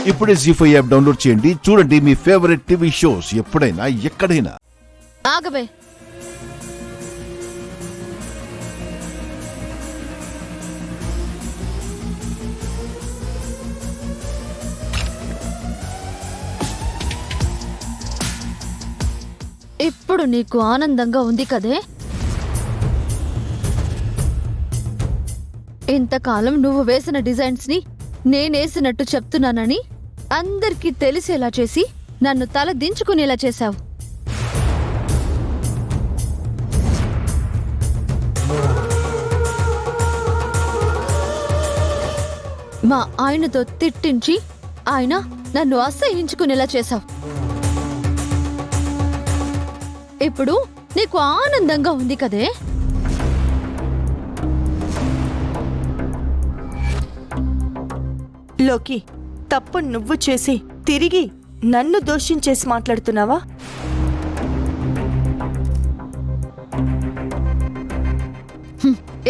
ఇప్పుడే జీ5 app download చేయండి. చూడండి మీ ఫేవరెట్ టీవీ షోస్ ఎప్పుడైనా ఎక్కడైనా. ఆగవే, ఇప్పుడు నీకు ఆనందంగా ఉంది కదే? ఇంతకాలం నువ్వు వేసిన డిజైన్స్ ని నేనేసినట్టు చెప్తున్నానని అందరికీ తెలిసేలా చేసి నన్ను తల దించుకునేలా చేశావు. మా ఆయనతో తిట్టించి ఆయన నన్ను అసహించుకునేలా చేశావు. ఇప్పుడు నీకు ఆనందంగా ఉంది కదే? లోకి, తప్పు నువ్వు చేసి తిరిగి నన్ను దోషించేసి మాట్లాడుతున్నావా?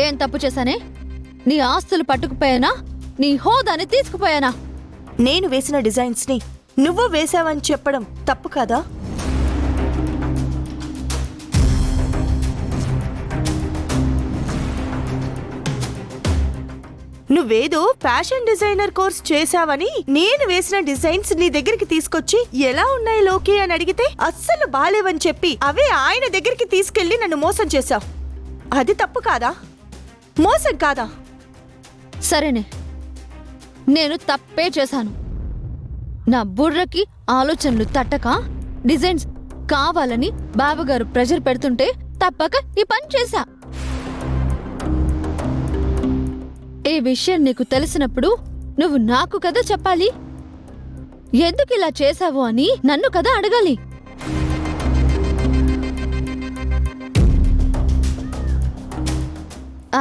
ఏం తప్పు చేశానే? నీ ఆస్తులు పట్టుకుపోయానా? నీ హోదాని తీసుకుపోయానా? నేను వేసిన డిజైన్స్ ని నువ్వు వేసావని చెప్పడం తప్పు కాదా? నువ్వేదో ఫ్యాషన్ డిజైనర్ కోర్స్ చేశావని నేను వేసిన డిజైన్స్ నీ దగ్గరికి తీసుకొచ్చి ఎలా ఉన్నాయి లోకి అని అడిగితే అస్సలు బాలేవని చెప్పి అవే ఆయన దగ్గరికి తీసుకెళ్లి నన్ను మోసం చేశావు. అది తప్పు కాదా? మోసం కాదా? సరేనే, నేను తప్పే చేశాను. నా బుర్రకి ఆలోచనలు తట్టక డిజైన్స్ కావాలని బావగారు ప్రెషర్ పెడుతుంటే తప్పక ఈ పని చేశా. ఈ విషయం నీకు తెలిసినప్పుడు నువ్వు నాకు కదా చెప్పాలి. ఎందుకు ఇలా చేశావు అని నన్ను కదా అడగాలి.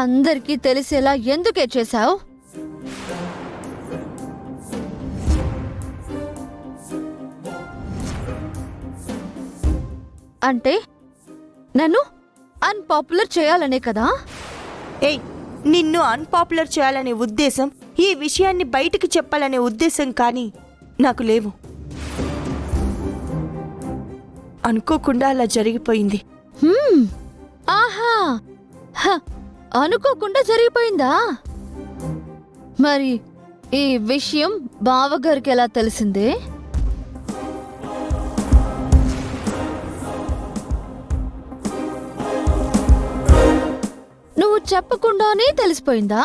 అందరికీ తెలిసేలా ఎందుకే చేశావు? అంటే నన్ను అన్పాపులర్ చేయాలనే కదా? ఏయ్, నిన్ను అన్పాపులర్ చేయాలనే ఉద్దేశం, ఈ విషయాన్ని బయటికి చెప్పాలనే ఉద్దేశం కానీ నాకు లేవు. అనుకోకుండా అలా జరిగిపోయింది. ఆహా, అనుకోకుండా జరిగిపోయిందా? మరి ఈ విషయం బావగారికి ఎలా తెలిసిందే? నువ్వు చెప్పకుండానే తెలిసిపోయిందా?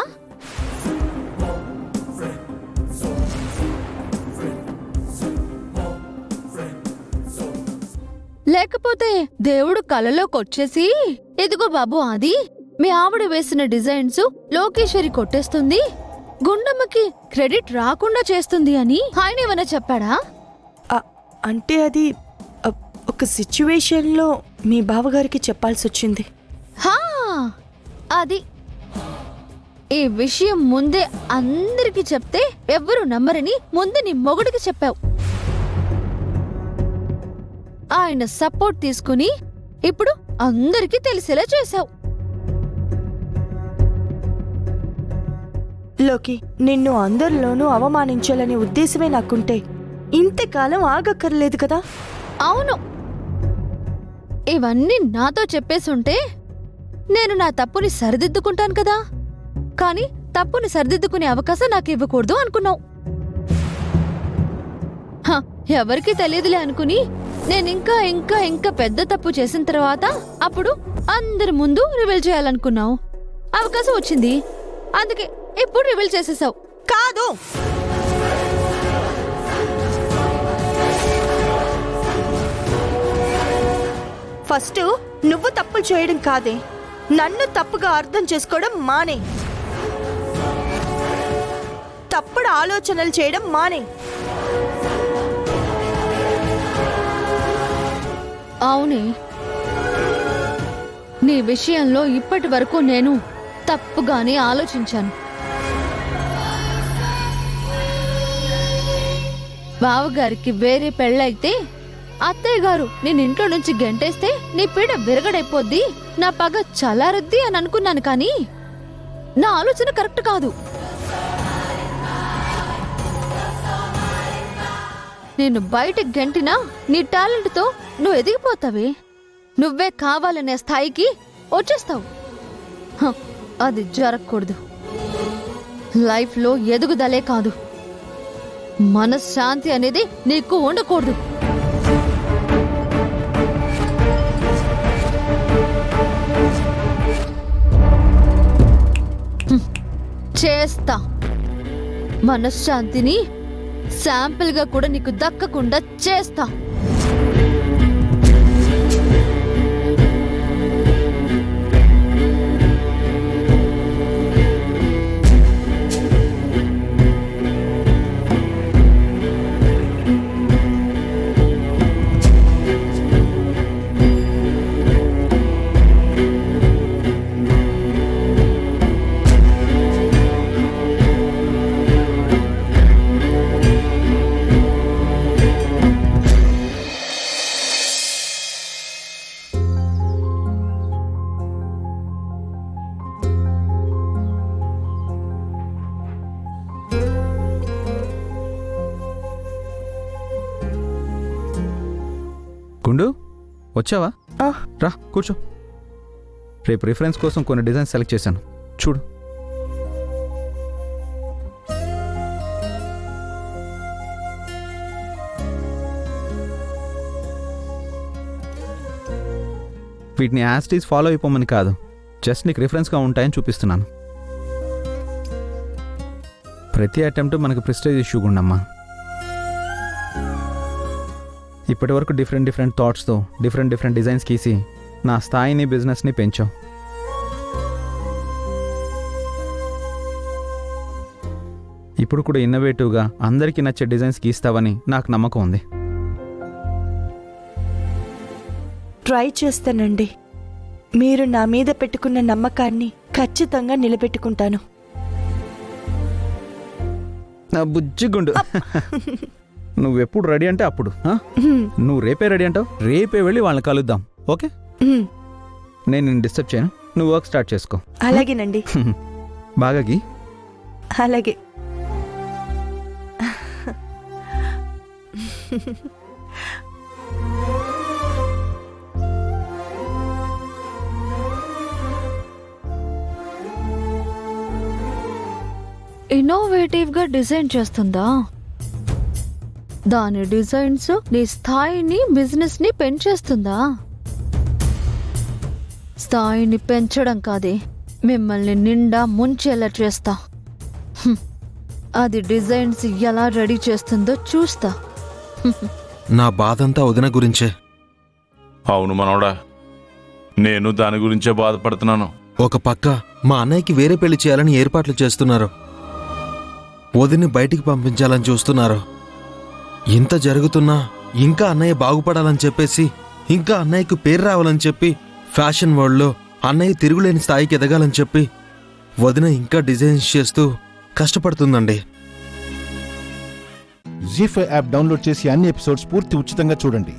లేకపోతే దేవుడు కలలోకొచ్చేసి ఇదిగో బాబు, అది మీ ఆవిడ వేసిన డిజైన్స్ లోకేశ్వరి కొట్టేస్తుంది, గుండమ్మకి క్రెడిట్ రాకుండా చేస్తుంది అని ఆయన ఏమైనా చెప్పాడా? అంటే అది ఒక సిచ్యువేషన్లో మీ బావగారికి చెప్పాల్సి వచ్చింది. అది ఈ విషయం ముందే అందరికి చెప్తే ఎవ్వరూ నమ్మరని ముందే నీ మొగుడికి చెప్పావు. ఆయన సపోర్ట్ తీసుకుని ఇప్పుడు అందరికీ తెలిసేలా చేశావు. లోకి, నిన్ను అందరిలోనూ అవమానించాలనే ఉద్దేశమే నాకుంటే ఇంతకాలం ఆగక్కర్లేదు కదా? అవును, ఇవన్నీ నాతో చెప్పేసుంటే నేను నా తప్పుని సరిదిద్దుకుంటాను కదా. కానీ తప్పుని సరిదిద్దుకునే అవకాశం నాకు ఇవ్వకూడదు అనుకున్నావు. ఎవరికీ తెలియదులే అనుకుని నేను ఇంకా ఇంకా ఇంకా పెద్ద తప్పు చేసిన తర్వాత అప్పుడు అందరి ముందు రివీల్ చేయాలనుకున్నావు. అవకాశం వచ్చింది, అందుకే ఇప్పుడు రివీల్ చేసేసావు. కాదు, ఫస్ట్ నువ్వు తప్పులు చేయడం కాదే, నన్ను తప్పుగా అర్థం చేసుకోవడం మానే. తప్పుడు ఆలోచనలు చేయడం మానే. అవునే, నీ విషయంలో ఇప్పటి వరకు నేను తప్పుగానే ఆలోచించాను. బావగారికి వేరే పెళ్ళైతే అత్తయ్య గారు నేను ఇంట్లో నుంచి గెంటేస్తే నీ పీడ విరగడైపోద్ది, నా పగ చల్లారుద్ది అని అనుకున్నాను. కానీ నా ఆలోచన కరెక్ట్ కాదు. నేను బయటకు గెంటినా నీ టాలెంట్తో నువ్వు ఎదిగిపోతావే. నువ్వే కావాలనే స్థాయికి వచ్చేస్తావు. అది జరగకూడదు. లైఫ్లో ఎదుగుదలే కాదు, మనశ్శాంతి అనేది నీకు ఉండకూడదు. చేస్తా. మనశ్శాంతిని శాంపిల్గా కూడా నీకు దక్కకుండా చేస్తా. గుండు, వచ్చావా? ఆ. రా కూర్చో. రేపు రిఫరెన్స్ కోసం కొన్ని డిజైన్స్ సెలెక్ట్ చేశాను, చూడు. వీటిని యాస్టీస్ ఫాలో అయిపోమని కాదు, జస్ట్ నీకు రిఫరెన్స్గా ఉంటాయని చూపిస్తున్నాను. ప్రతి అటెంప్ట్ మనకు ప్రెస్టేజ్ ఇష్యూ గుండమ్మా. ఇప్పటి వరకు డిఫరెంట్ థాట్స్తో డిఫరెంట్ డిజైన్స్ గీసి నా స్థాయిని బిజినెస్ని పెంచావు. ఇప్పుడు కూడా ఇన్నోవేటివ్గా అందరికీ నచ్చే డిజైన్స్ గీస్తావని నాకు నమ్మకం ఉంది. ట్రై చేస్తానండి. మీరు నా మీద పెట్టుకున్న నమ్మకాన్ని ఖచ్చితంగా నిలబెట్టుకుంటాను. నా బుజ్జిగుండు. నువ్వెప్పుడు రెడీ అంటే అప్పుడు. నువ్వు రేపే రెడీ అంటావు, రేపే వెళ్ళి వాళ్ళని కలుద్దాం. ఓకే, నేను నిన్ను డిస్టర్బ్ చేయను. నువ్వు వర్క్ స్టార్ట్ చేసుకో. అలాగేనండి. బాగా గీ. అలాగే. ఇన్నోవేటివ్గా డిజైన్ చేస్తుందా? దాని డిజైన్స్ నీ స్థాయిని బిజినెస్ని పెంచేస్తుందా? స్థాయిని పెంచడం కాదే, మిమ్మల్ని నిండా ముంచేలా చేస్తా. అది డిజైన్స్ ఎలా రెడీ చేస్తుందో చూస్తా. నా బాధంతా వదిన గురించే. అవును మనోడా, నేను దాని గురించే బాధపడుతున్నాను. ఒక పక్క మా అన్నయ్యకి వేరే పెళ్లి చేయాలని ఏర్పాట్లు చేస్తున్నారు, వదిని బయటికి పంపించాలని చూస్తున్నారు. ఇంత జరుగుతున్నా ఇంకా అన్నయ్య బాగుపడాలని చెప్పేసి, ఇంకా అన్నయ్యకు పేరు రావాలని చెప్పి, ఫ్యాషన్ వరల్డ్లో అన్నయ్య తిరుగులేని స్థాయికి ఎదగాలని చెప్పి వదిన ఇంకా డిజైన్స్ చేస్తూ కష్టపడుతుందండి. జీ5 యాప్ డౌన్లోడ్ చేసి అన్ని ఎపిసోడ్స్ పూర్తి ఉచితంగా చూడండి.